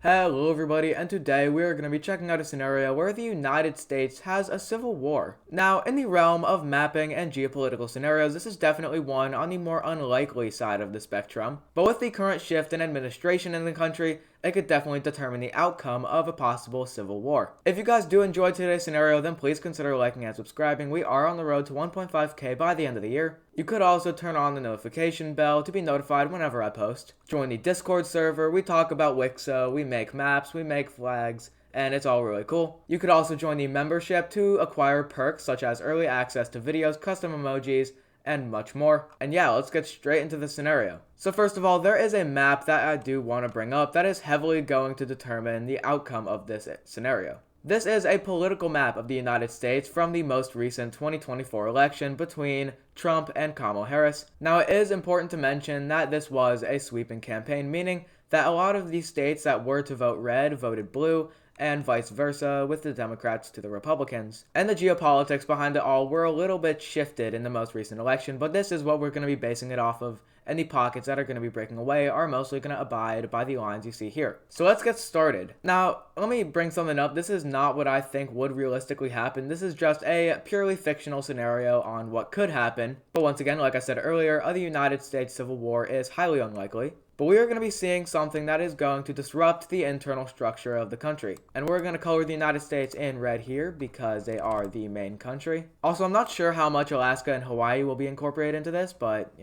Hello everybody, and today we are going to be checking out a scenario where the United States has a civil war. Now, in the realm of mapping and geopolitical scenarios, this is definitely one on the more unlikely side of the spectrum, but with the current shift in administration in the country, it could definitely determine the outcome of a possible civil war. If you guys do enjoy today's scenario, then please consider liking and subscribing. We are on the road to 1.5k by the end of the year. You could also turn on the notification bell to be notified whenever I post. Join the Discord server. We talk about Wixo, we make maps, we make flags, and it's all really cool. You could also join the membership to acquire perks such as early access to videos, custom emojis, and much more. And yeah, let's get straight into the scenario. So first of all, there is a map that I do want to bring up that is heavily going to determine the outcome of this scenario. This is a political map of the United States from the most recent 2024 election between Trump and Kamala Harris. Now, it is important to mention that this was a sweeping campaign, meaning that a lot of these states that were to vote red voted blue, and vice versa with the Democrats to the Republicans. And the geopolitics behind it all were a little bit shifted in the most recent election, but this is what we're going to be basing it off of, and the pockets that are going to be breaking away are mostly going to abide by the lines you see here. So let's get started. Now, let me bring something up. This is not what I think would realistically happen. This is just a purely fictional scenario on what could happen. But once again, like I said earlier, the United States Civil War is highly unlikely. But we are going to be seeing something that is going to disrupt the internal structure of the country. And we're going to color the United States in red here because they are the main country. Also, I'm not sure how much Alaska and Hawaii will be incorporated into this, but,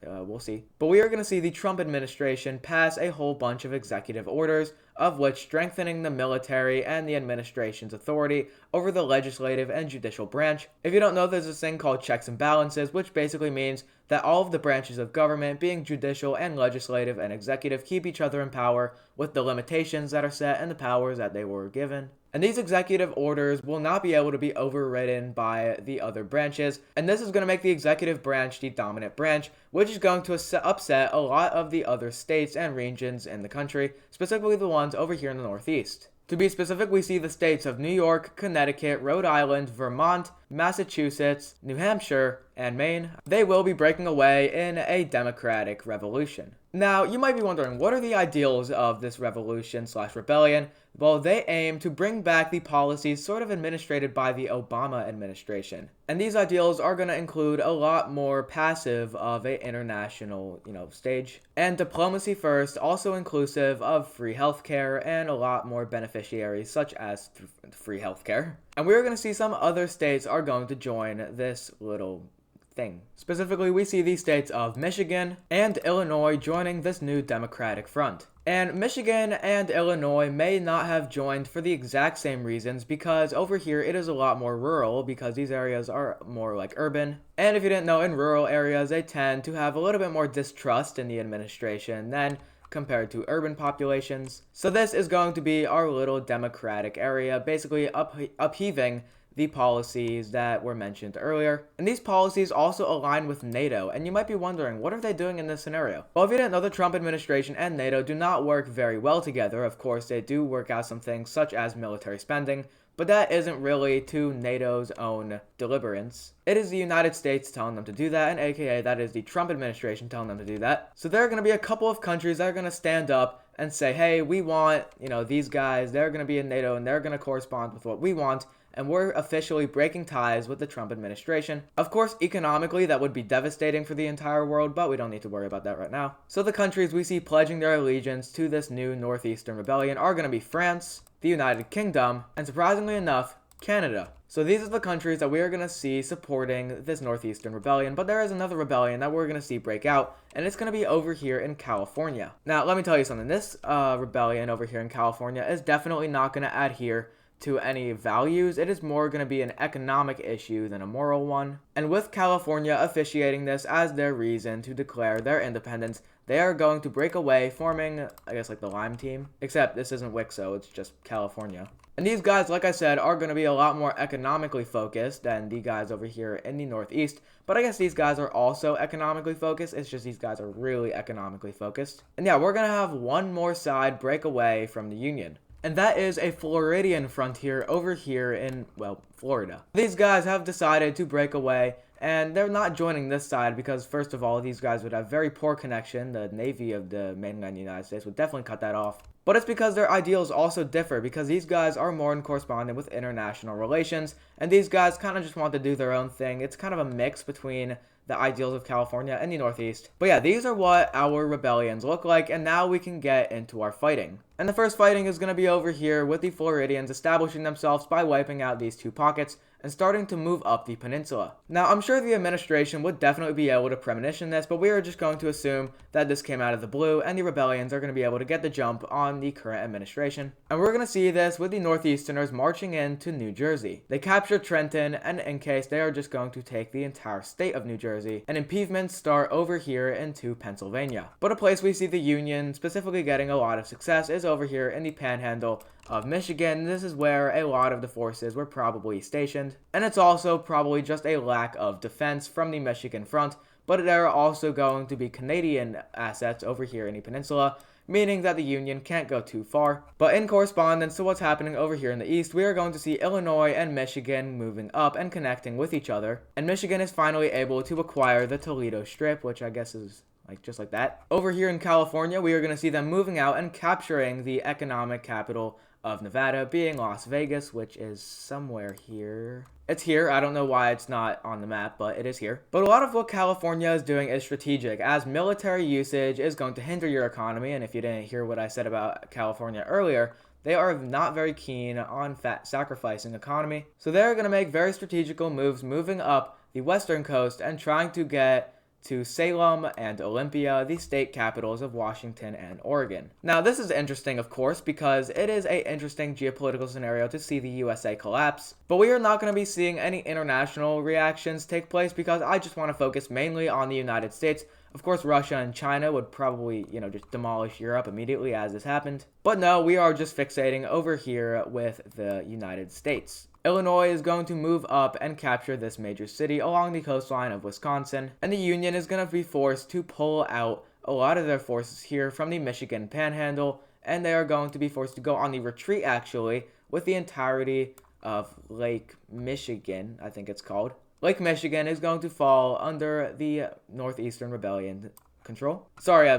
we'll see. But we are going to see the Trump administration pass a whole bunch of executive orders, of which strengthening the military and the administration's authority over the legislative and judicial branch. If you don't know, there's this thing called checks and balances, which basically means that all of the branches of government, being judicial and legislative and executive, keep each other in power with the limitations that are set and the powers that they were given. And these executive orders will not be able to be overridden by the other branches, and this is going to make the executive branch the dominant branch, which is going to upset a lot of the other states and regions in the country, specifically the ones over here in the Northeast. To be specific, we see the states of New York, Connecticut, Rhode Island, Vermont, Massachusetts, New Hampshire, and Maine. They will be breaking away in a democratic revolution. Now, you might be wondering, what are the ideals of this revolution/rebellion? Well, they aim to bring back the policies sort of administrated by the Obama administration. And these ideals are going to include a lot more passive of an international, stage. And diplomacy first, also inclusive of free healthcare and a lot more beneficiaries such as free healthcare. And we're going to see some other states are going to join this little thing. Specifically, we see the states of Michigan and Illinois joining this new Democratic front. And Michigan and Illinois may not have joined for the exact same reasons, because over here it is a lot more rural because these areas are more like urban. And if you didn't know, in rural areas they tend to have a little bit more distrust in the administration than compared to urban populations. So this is going to be our little democratic area, basically upheaving the policies that were mentioned earlier. And these policies also align with NATO, and you might be wondering, what are they doing in this scenario? Well, if you didn't know, the Trump administration and NATO do not work very well together. Of course, they do work out some things such as military spending, but that isn't really to NATO's own deliverance. It is the United States telling them to do that, and aka that is the Trump administration telling them to do that. So there are going to be a couple of countries that are going to stand up and say, hey, we want, these guys, they're going to be in NATO and they're going to correspond with what we want, and we're officially breaking ties with the Trump administration. Of course, economically, that would be devastating for the entire world, but we don't need to worry about that right now. So the countries we see pledging their allegiance to this new Northeastern rebellion are going to be France, the United Kingdom, and surprisingly enough, Canada. So these are the countries that we are going to see supporting this Northeastern rebellion, but there is another rebellion that we're going to see break out, and it's going to be over here in California. Now, let me tell you something. This rebellion over here in California is definitely not going to adhere to any values. It is more going to be an economic issue than a moral one. And with California officiating this as their reason to declare their independence, they are going to break away, forming, I guess, like the Lime team. Except this isn't Wixo, it's just California. And these guys, like I said, are going to be a lot more economically focused than the guys over here in the Northeast. But I guess these guys are also economically focused. It's just these guys are really economically focused. And yeah, we're going to have one more side break away from the Union. And that is a Floridian frontier over here in, well, Florida. These guys have decided to break away, and they're not joining this side because, first of all, these guys would have very poor connection. The Navy of the mainland United States would definitely cut that off. But it's because their ideals also differ, because these guys are more in correspondence with international relations, and these guys kind of just want to do their own thing. It's kind of a mix between the ideals of California and the Northeast. But yeah, these are what our rebellions look like, and now we can get into our fighting. And the first fighting is going to be over here with the Floridians establishing themselves by wiping out these two pockets and starting to move up the peninsula. Now, I'm sure the administration would definitely be able to premonition this, but we are just going to assume that this came out of the blue and the rebellions are going to be able to get the jump on the current administration. And we're going to see this with the Northeasterners marching into New Jersey. They capture Trenton, and in case they are just going to take the entire state of New Jersey, and improvements start over here into Pennsylvania. But a place we see the Union specifically getting a lot of success is over here in the panhandle of Michigan. This is where a lot of the forces were probably stationed, and it's also probably just a lack of defense from the Michigan front, but there are also going to be Canadian assets over here in the peninsula, meaning that the Union can't go too far. But in correspondence to what's happening over here in the east, we are going to see Illinois and Michigan moving up and connecting with each other, and Michigan is finally able to acquire the Toledo Strip, which I guess is just like that. Over here in California, we are going to see them moving out and capturing the economic capital of Nevada, being Las Vegas, which is somewhere here. It's here. I don't know why it's not on the map, but it is here. But a lot of what California is doing is strategic, as military usage is going to hinder your economy. And if you didn't hear what I said about California earlier, they are not very keen on sacrificing economy. So they're going to make very strategical moves moving up the western coast and trying to get to Salem and Olympia, the state capitals of Washington and Oregon. Now, this is interesting, of course, because it is an interesting geopolitical scenario to see the USA collapse, but we are not going to be seeing any international reactions take place because I just want to focus mainly on the United States. Of course, Russia and China would probably, just demolish Europe immediately as this happened. But no, we are just fixating over here with the United States. Illinois is going to move up and capture this major city along the coastline of Wisconsin, and the Union is going to be forced to pull out a lot of their forces here from the Michigan Panhandle, and they are going to be forced to go on the retreat, actually, with the entirety of Lake Michigan, I think it's called. Lake Michigan is going to fall under the Northeastern Rebellion control. Sorry,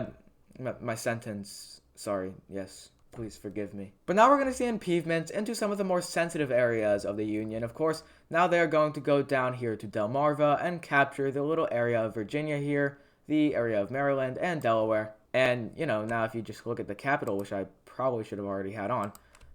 my sentence, sorry, yes. Please forgive me. But now we're going to see improvements into some of the more sensitive areas of the Union. Of course, now they're going to go down here to Delmarva and capture the little area of Virginia here, the area of Maryland and Delaware. And, now if you just look at the capital, which I probably should have already had on,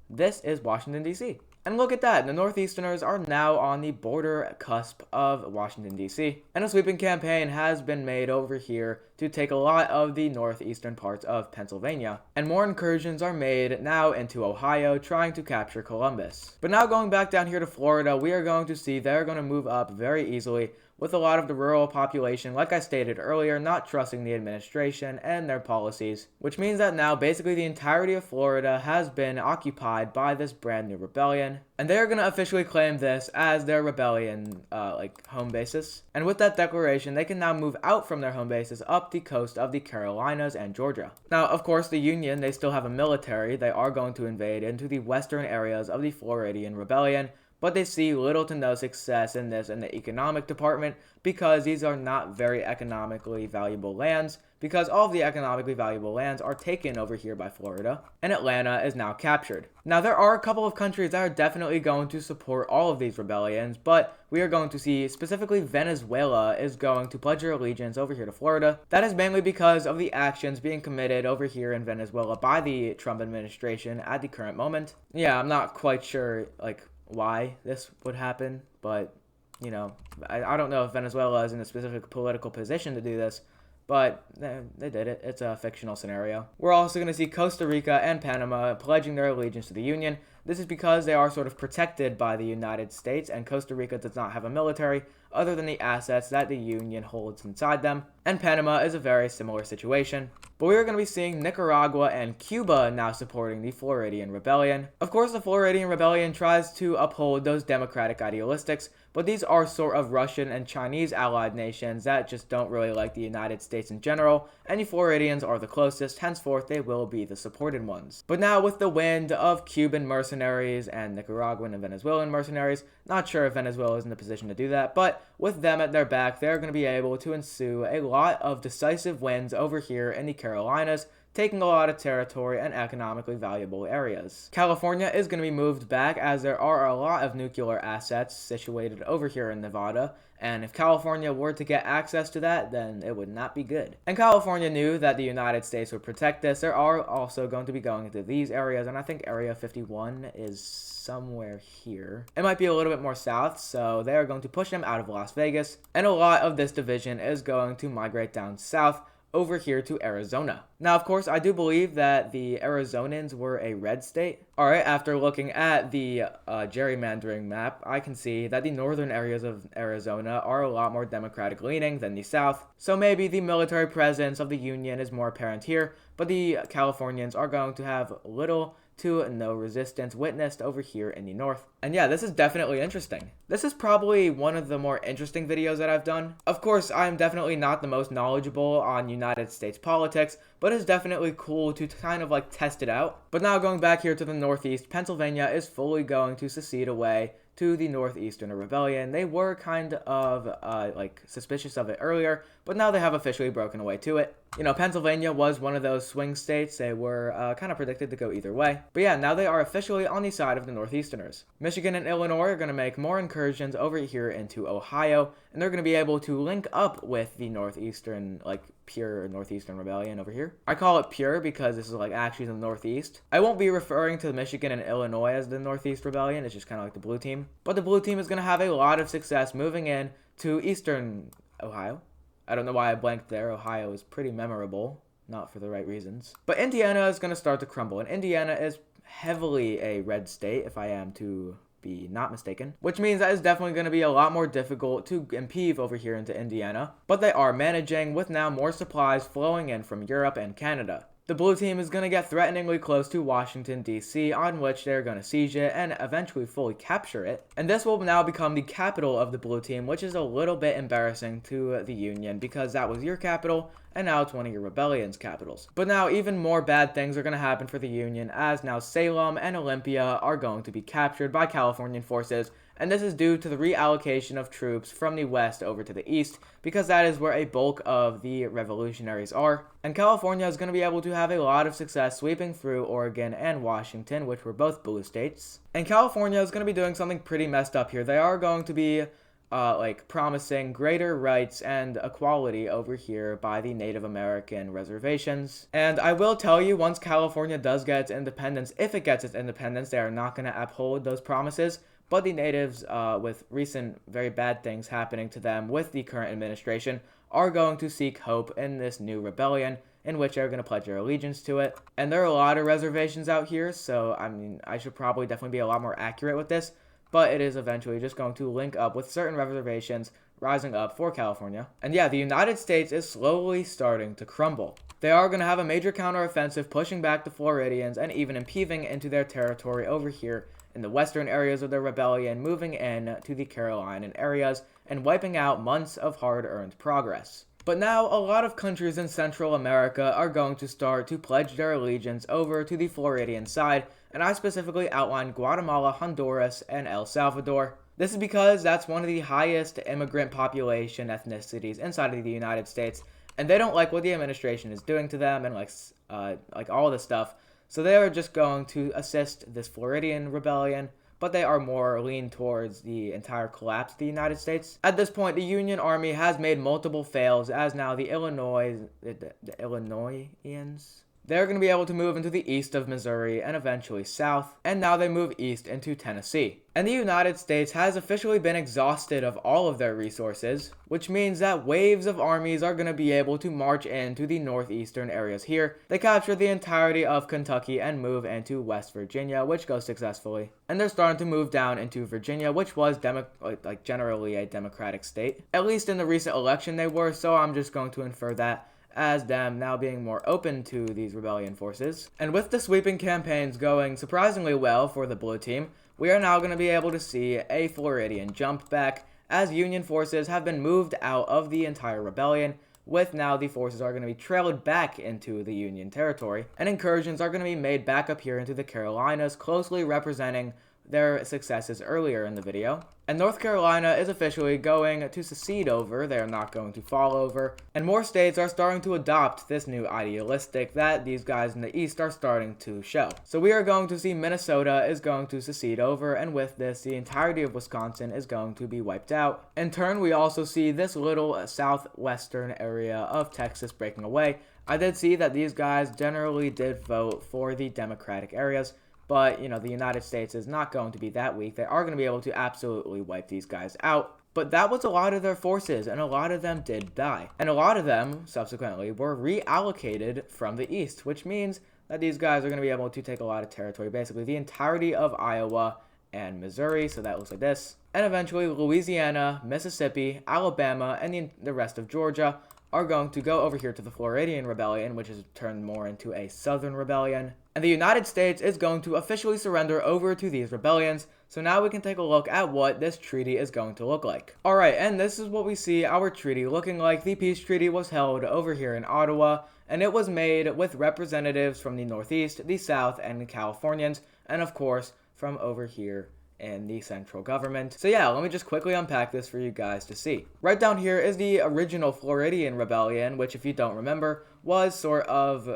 this is Washington, D.C. And look at that, the Northeasterners are now on the border cusp of Washington, D.C. And a sweeping campaign has been made over here to take a lot of the northeastern parts of Pennsylvania. And more incursions are made now into Ohio, trying to capture Columbus. But now going back down here to Florida, we are going to see they're going to move up very easily, with a lot of the rural population, like I stated earlier, not trusting the administration and their policies, which means that now basically the entirety of Florida has been occupied by this brand new rebellion, and they're going to officially claim this as their rebellion, home basis. And with that declaration, they can now move out from their home bases up the coast of the Carolinas and Georgia. Now, of course, the Union, they still have a military. They are going to invade into the western areas of the Floridian Rebellion, but they see little to no success in this in the economic department because these are not very economically valuable lands, because all of the economically valuable lands are taken over here by Florida, and Atlanta is now captured. Now, there are a couple of countries that are definitely going to support all of these rebellions, but we are going to see specifically Venezuela is going to pledge their allegiance over here to Florida. That is mainly because of the actions being committed over here in Venezuela by the Trump administration at the current moment. Yeah, I'm not quite sure, why this would happen, but I don't know if Venezuela is in a specific political position to do this, but they did it. It's a fictional scenario. We're also going to see Costa Rica and Panama pledging their allegiance to the Union. This is because they are sort of protected by the United States, and Costa Rica does not have a military other than the assets that the Union holds inside them, and Panama is a very similar situation. But we are going to be seeing Nicaragua and Cuba now supporting the Floridian Rebellion. Of course, the Floridian Rebellion tries to uphold those democratic idealistics, but these are sort of Russian and Chinese allied nations that just don't really like the United States in general, and the Floridians are the closest, henceforth they will be the supported ones. But now with the wind of Cuban mercenaries and Nicaraguan and Venezuelan mercenaries, not sure if Venezuela is in the position to do that, but with them at their back, they're going to be able to ensue a lot of decisive wins over here in the Carolinas taking a lot of territory and economically valuable areas. California is going to be moved back as there are a lot of nuclear assets situated over here in Nevada, and if California were to get access to that, then it would not be good. And California knew that the United States would protect this. There are also going to be going into these areas, and I think Area 51 is somewhere here. It might be a little bit more south, so they are going to push them out of Las Vegas, and a lot of this division is going to migrate down south over here to Arizona. Now, of course, I do believe that the Arizonans were a red state. Alright, after looking at the gerrymandering map, I can see that the northern areas of Arizona are a lot more Democratic leaning than the south. So maybe the military presence of the Union is more apparent here, but the Californians are going to have little to no resistance witnessed over here in the north. And yeah, this is definitely interesting. This is probably one of the more interesting videos that I've done. Of course, I am definitely not the most knowledgeable on United States politics, but it's definitely cool to kind of like test it out. But now going back here to the northeast, Pennsylvania is fully going to secede away to the Northeastern Rebellion. They were kind of like suspicious of it earlier, but now they have officially broken away to it. You know, Pennsylvania was one of those swing states. They were kind of predicted to go either way. But yeah, now they are officially on the side of the Northeasterners. Michigan and Illinois are going to make more incursions over here into Ohio, and they're going to be able to link up with the Northeastern, like pure Northeastern Rebellion over here. I call it pure because this is like actually the Northeast. I won't be referring to Michigan and Illinois as the Northeast Rebellion. It's just kind of like the blue team. But the blue team is going to have a lot of success moving in to Eastern Ohio. I don't know why I blanked there. Ohio is pretty memorable, not for the right reasons. But Indiana is going to start to crumble, and Indiana is heavily a red state, if I am to be not mistaken, which means that it's definitely going to be a lot more difficult to impede over here into Indiana, but they are managing with now more supplies flowing in from Europe and Canada. The blue team is going to get threateningly close to Washington, D.C., on which they're going to siege it and eventually fully capture it. And this will now become the capital of the blue team, which is a little bit embarrassing to the Union because that was your capital, and now it's one of your rebellion's capitals. But now even more bad things are going to happen for the Union, as now Salem and Olympia are going to be captured by Californian forces, and this is due to the reallocation of troops from the west over to the east, because that is where a bulk of the revolutionaries are. And California is going to be able to have a lot of success sweeping through Oregon and Washington, which were both blue states. And California is going to be doing something pretty messed up here. They are going to be like promising greater rights and equality over here by the Native American reservations. And I will tell you, once California does get its independence, if it gets its independence, they are not going to uphold those promises. But the natives, with recent very bad things happening to them with the current administration, are going to seek hope in this new rebellion, in which they're going to pledge their allegiance to it. And there are a lot of reservations out here, so I mean, I should probably definitely be a lot more accurate with this, but it is eventually just going to link up with certain reservations rising up for California. And yeah, the United States is slowly starting to crumble. They are going to have a major counteroffensive pushing back the Floridians and even impeding into their territory over here in the western areas of the rebellion, moving in to the Carolinian areas and wiping out months of hard-earned progress. But now, a lot of countries in Central America are going to start to pledge their allegiance over to the Floridian side, and I specifically outlined Guatemala, Honduras, and El Salvador. This is because that's one of the highest immigrant population ethnicities inside of the United States, and they don't like what the administration is doing to them and like all this stuff. So they are just going to assist this Floridian rebellion, but they are more lean towards the entire collapse of the United States. At this point, the Union Army has made multiple fails, as now the Illinoisans, they're going to be able to move into the east of Missouri and eventually south, and now they move east into Tennessee. And the United States has officially been exhausted of all of their resources, which means that waves of armies are going to be able to march into the northeastern areas here. They capture the entirety of Kentucky and move into West Virginia, which goes successfully. And they're starting to move down into Virginia, which was generally a Democratic state. At least in the recent election they were, so I'm just going to infer that as them now being more open to these rebellion forces. And with the sweeping campaigns going surprisingly well for the blue team, we are now going to be able to see a Floridian jump back, as Union forces have been moved out of the entire rebellion, with now the forces are going to be trailed back into the Union territory, and incursions are going to be made back up here into the Carolinas, closely representing their successes earlier in the video. And North Carolina is officially going to secede over, they are not going to fall over, and more states are starting to adopt this new idealistic that these guys in the East are starting to show. So we are going to see Minnesota is going to secede over, and with this, the entirety of Wisconsin is going to be wiped out. In turn, we also see this little southwestern area of Texas breaking away. I did see that these guys generally did vote for the Democratic areas, but, the United States is not going to be that weak. They are going to be able to absolutely wipe these guys out. But that was a lot of their forces, and a lot of them did die. And a lot of them, subsequently, were reallocated from the east, which means that these guys are going to be able to take a lot of territory, basically the entirety of Iowa and Missouri, so that looks like this. And eventually, Louisiana, Mississippi, Alabama, and the rest of Georgia are going to go over here to the Floridian Rebellion, which has turned more into a Southern Rebellion. And the United States is going to officially surrender over to these rebellions. So now we can take a look at what this treaty is going to look like. Alright, and this is what we see our treaty looking like. The peace treaty was held over here in Ottawa, and it was made with representatives from the Northeast, the South, and the Californians, and of course, from over here in the central government. So yeah, let me just quickly unpack this for you guys to see. Right down here is the original Floridian Rebellion, which, if you don't remember, was sort of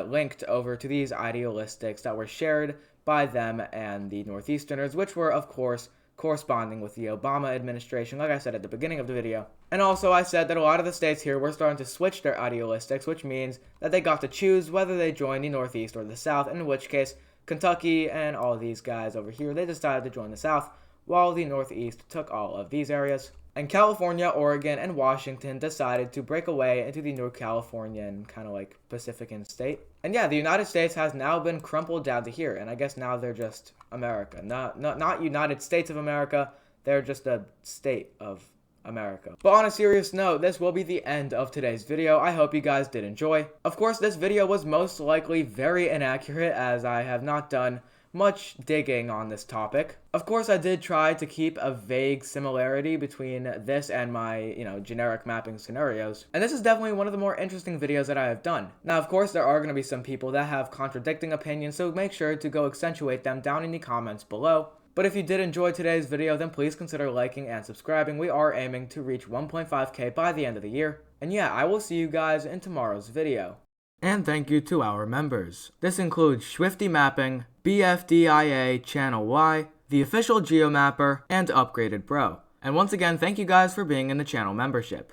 linked over to these idealistics that were shared by them and the Northeasterners, which were, of course, corresponding with the Obama administration, like I said at the beginning of the video. And also, I said that a lot of the states here were starting to switch their idealistics, which means that they got to choose whether they join the Northeast or the South, in which case, Kentucky and all of these guys over here, they decided to join the South, while the Northeast took all of these areas. And California, Oregon, and Washington decided to break away into the New Californian kind of like Pacifican state. And yeah, the United States has now been crumpled down to here, and I guess now they're just America. Not United States of America, they're just a state of America. But on a serious note, this will be the end of today's video. I hope you guys did enjoy. Of course, this video was most likely very inaccurate, as I have not done much digging on this topic. Of course, I did try to keep a vague similarity between this and my, generic mapping scenarios. And this is definitely one of the more interesting videos that I have done. Now, of course, there are going to be some people that have contradicting opinions, so make sure to go accentuate them down in the comments below. But if you did enjoy today's video, then please consider liking and subscribing. We are aiming to reach 1.5k by the end of the year. And yeah, I will see you guys in tomorrow's video. And thank you to our members. This includes Swifty Mapping, BFDIA Channel Y, The Official Geomapper, and Upgraded Bro. And once again, thank you guys for being in the channel membership.